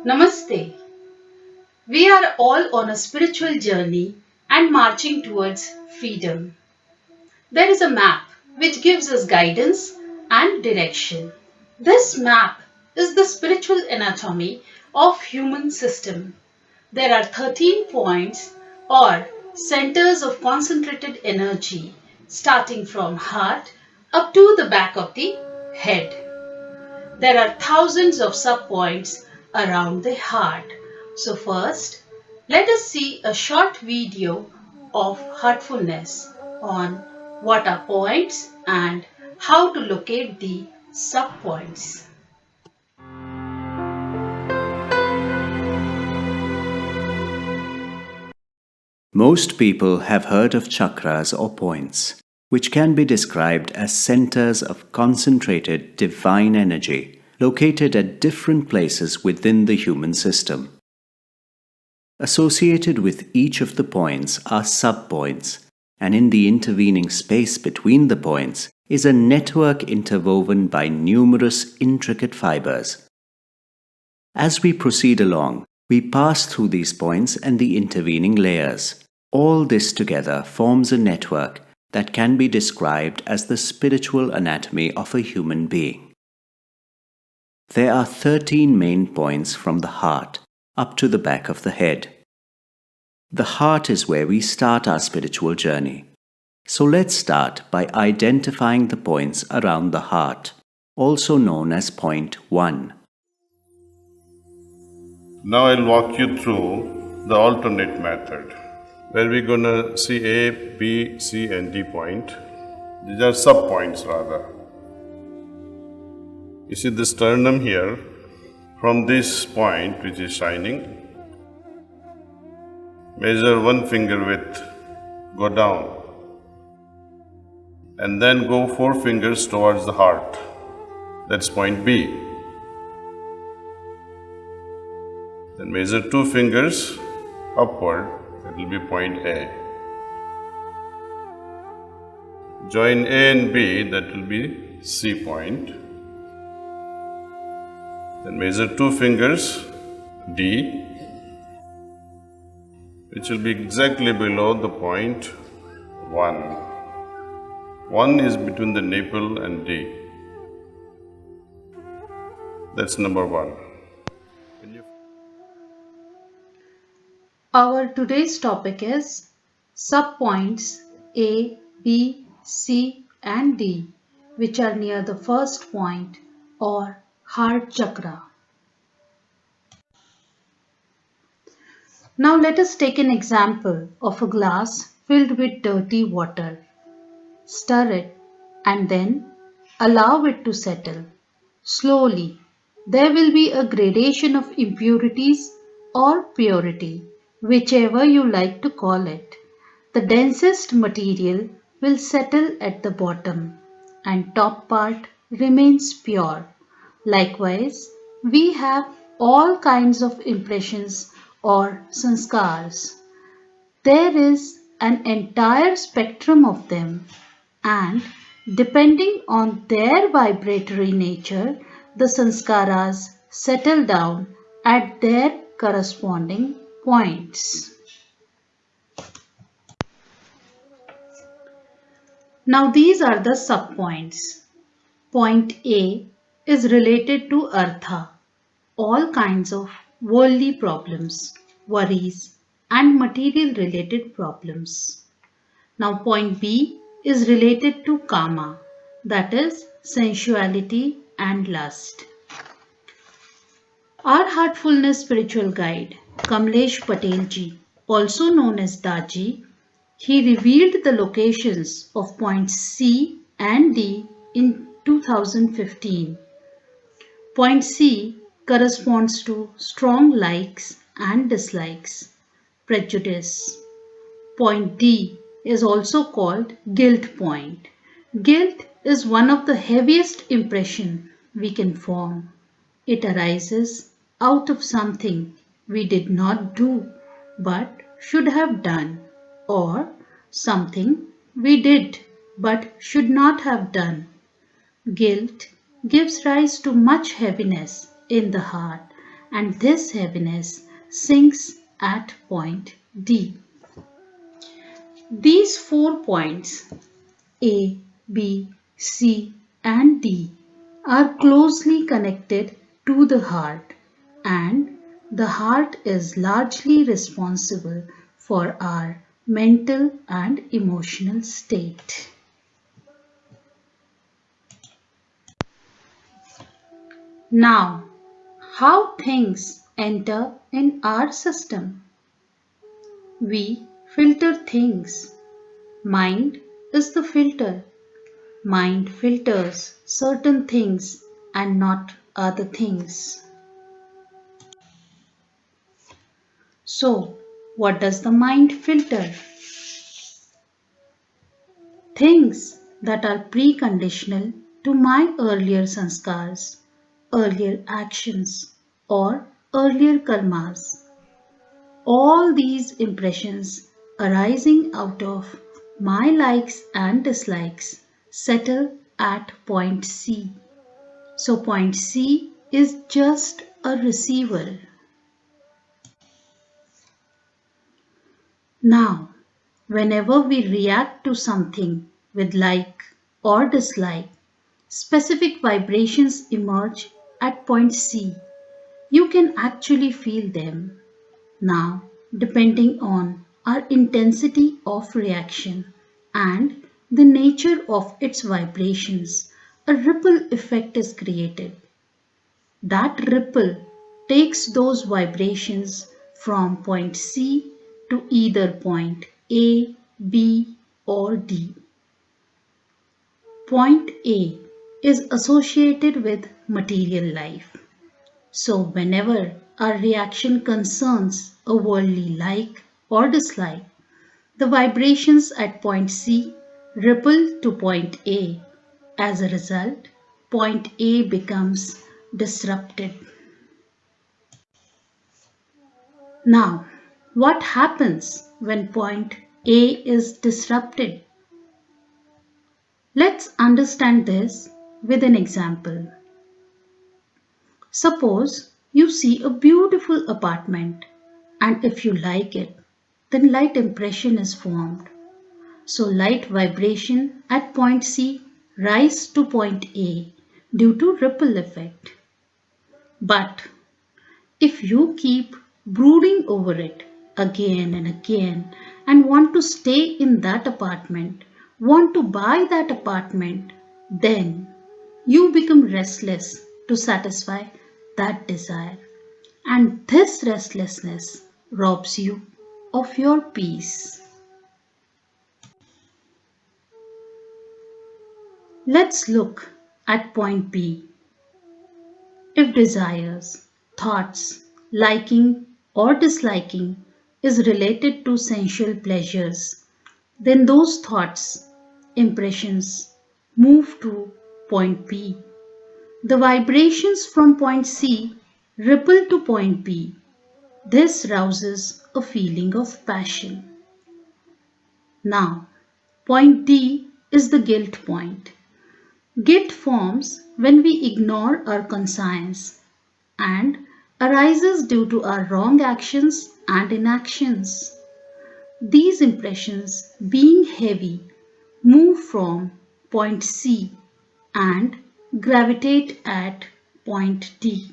Namaste. We are all on a spiritual journey and marching towards freedom. There is a map which gives us guidance and direction. This map is the spiritual anatomy of human system. There are 13 points or centers of concentrated energy starting from heart up to the back of the head. There are thousands of subpoints around the heart. So first, let us see a short video of heartfulness on what are points and how to locate the subpoints. Most people have heard of chakras or points, which can be described as centers of concentrated divine energy located at different places within the human system. Associated with each of the points are subpoints, and in the intervening space between the points is a network interwoven by numerous intricate fibers. As we proceed along, we pass through these points and the intervening layers. All this together forms a network that can be described as the spiritual anatomy of a human being. There are 13 main points from the heart up to the back of the head. The heart is where we start our spiritual journey. So let's start by identifying the points around the heart, also known as point 1. Now I'll walk you through the alternate method where we're gonna see A, B, C and D point. These are sub-points rather. You see this sternum here, from this point which is shining, measure one finger width, go down and then go 4 fingers towards the heart. That's point B. Then measure 2 fingers upward, that will be point A. Join A and B, that will be C point. Then measure 2 fingers D, which will be exactly below the point 1. 1 is between the navel and D. That's number 1. Our today's topic is subpoints A, B, C and D, which are near the first point or heart chakra. Now let us take an example of a glass filled with dirty water. Stir it and then allow it to settle. Slowly, there will be a gradation of impurities or purity, whichever you like to call it. The densest material will settle at the bottom and top part remains pure. Likewise, we have all kinds of impressions or sanskars. There is an entire spectrum of them, and depending on their vibratory nature, the sanskaras settle down at their corresponding points. Now these are the subpoints. Point A is related to artha, all kinds of worldly problems, worries and material related problems. Now point B is related to kama, that is sensuality and lust. Our Heartfulness spiritual guide, Kamlesh Patel ji, also known as Daji, he revealed the locations of points C and D in 2015. Point C corresponds to strong likes and dislikes, prejudice. Point D is also called guilt point. Guilt is one of the heaviest impression we can form. It arises out of something we did not do but should have done, or something we did but should not have done. Guilt gives rise to much heaviness in the heart and this heaviness sinks at point D. These 4 points A, B, C and D are closely connected to the heart, and the heart is largely responsible for our mental and emotional state. Now, how things enter in our system? We filter things. Mind is the filter. Mind filters certain things and not other things. So, what does the mind filter? Things that are preconditional to my earlier sanskars, earlier actions, or earlier karmas. All these impressions arising out of my likes and dislikes settle at point C. So point C is just a receiver. Now, whenever we react to something with like or dislike, specific vibrations emerge at point C. You can actually feel them. Now, depending on our intensity of reaction and the nature of its vibrations, a ripple effect is created. That ripple takes those vibrations from point C to either point A, B or D. Point A is associated with material life. So whenever our reaction concerns a worldly like or dislike, the vibrations at point C ripple to point A. As a result, point A becomes disrupted. Now, what happens when point A is disrupted? Let's understand this with an example. Suppose you see a beautiful apartment, and if you like it, then light impression is formed. So light vibration at point C rise to point A due to ripple effect. But if you keep brooding over it again and again and want to stay in that apartment, want to buy that apartment, then you become restless to satisfy that desire. And this restlessness robs you of your peace. Let's look at point B. If desires, thoughts, liking or disliking is related to sensual pleasures, then those thoughts, impressions move to point B. The vibrations from point C ripple to point B. This rouses a feeling of passion. Now, point D is the guilt point. Guilt forms when we ignore our conscience and arises due to our wrong actions and inactions. These impressions, being heavy, move from point C and gravitate at point D.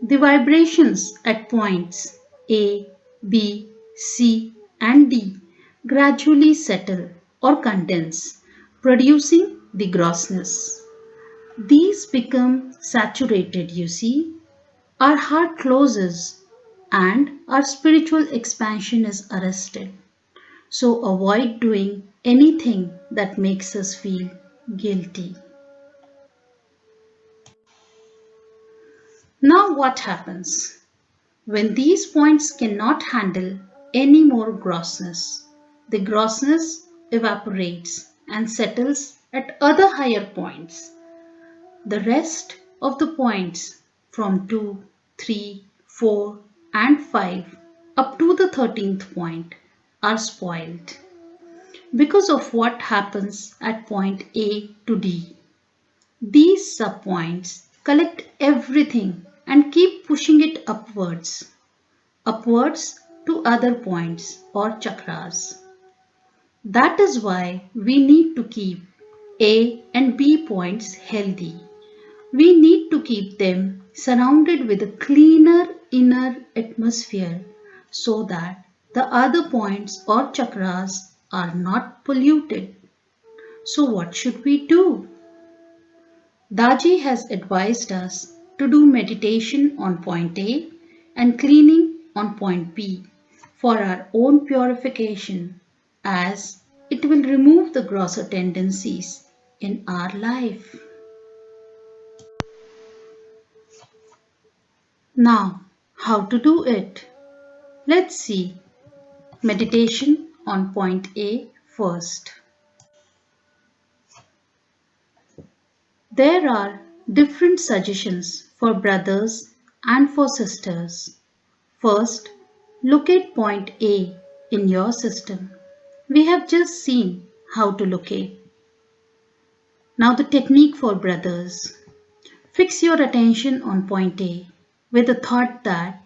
The vibrations at points A, B, C and D gradually settle or condense, producing the grossness. These become saturated, you see. Our heart closes and our spiritual expansion is arrested. So avoid doing anything that makes us feel guilty. Now what happens? When these points cannot handle any more grossness, the grossness evaporates and settles at other higher points. The rest of the points from 2, 3, 4 and 5 up to the 13th point are spoiled because of what happens at point A to D. These subpoints collect everything and keep pushing it upwards to other points or chakras. That is why we need to keep A and B points healthy. We need to keep them surrounded with a cleaner inner atmosphere so that the other points or chakras are not polluted. So, what should we do? Daji has advised us to do meditation on point A and cleaning on point B for our own purification, as it will remove the grosser tendencies in our life. Now, how to do it? Let's see. Meditation on point A first. There are different suggestions for brothers and for sisters. First, locate point A in your system. We have just seen how to locate. Now the technique for brothers. Fix your attention on point A with the thought that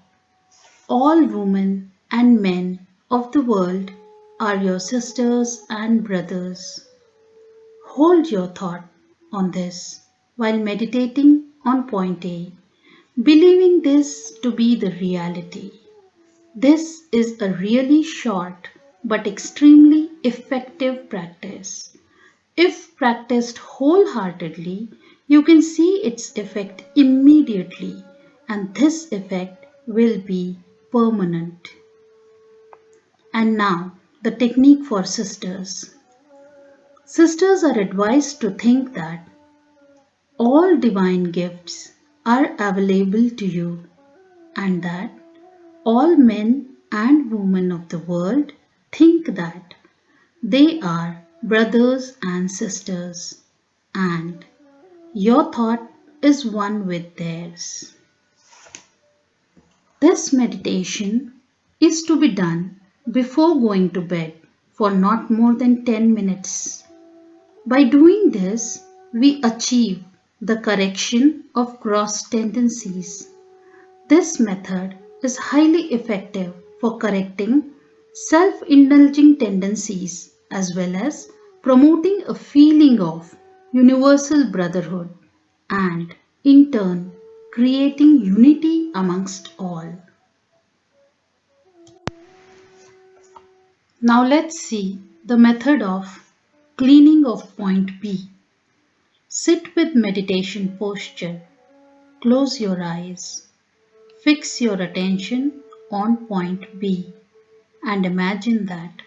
all women and men of the world are your sisters and brothers. Hold your thought on this while meditating on point A, believing this to be the reality. This is a really short but extremely effective practice. If practiced wholeheartedly, you can see its effect immediately, and this effect will be permanent. And now, the technique for sisters. Sisters are advised to think that all divine gifts are available to you and that all men and women of the world think that they are brothers and sisters, and your thought is one with theirs. This meditation is to be done before going to bed for not more than 10 minutes. By doing this, we achieve the correction of gross tendencies. This method is highly effective for correcting self-indulging tendencies as well as promoting a feeling of universal brotherhood and, in turn, creating unity amongst all. Now let's see the method of cleaning of point B. Sit with meditation posture. Close your eyes. Fix your attention on point B and imagine that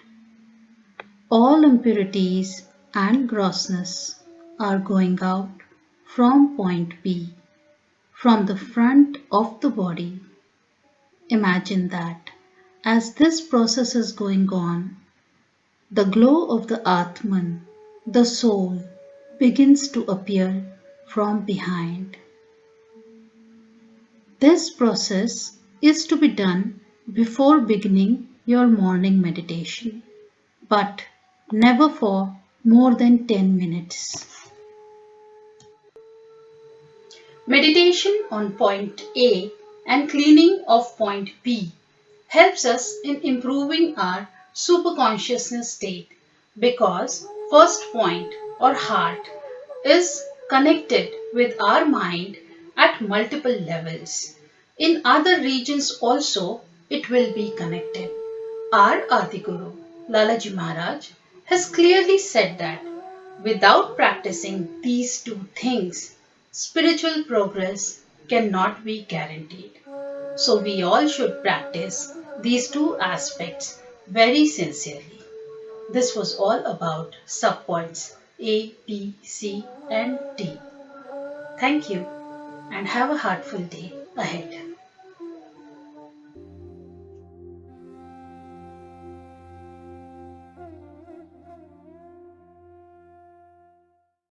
all impurities and grossness are going out from point B, from the front of the body. Imagine that as this process is going on, the glow of the Atman, the soul, begins to appear from behind. This process is to be done before beginning your morning meditation, but never for more than 10 minutes. Meditation on point A and cleaning of point B helps us in improving our superconsciousness state because first point or heart is connected with our mind at multiple levels. In other regions also it will be connected. Our Adiguru, Lalaji Maharaj, has clearly said that without practicing these two things, spiritual progress cannot be guaranteed. So we all should practice these two aspects very sincerely. This was all about subpoints A, B, C and D. Thank you and have a heartful day ahead.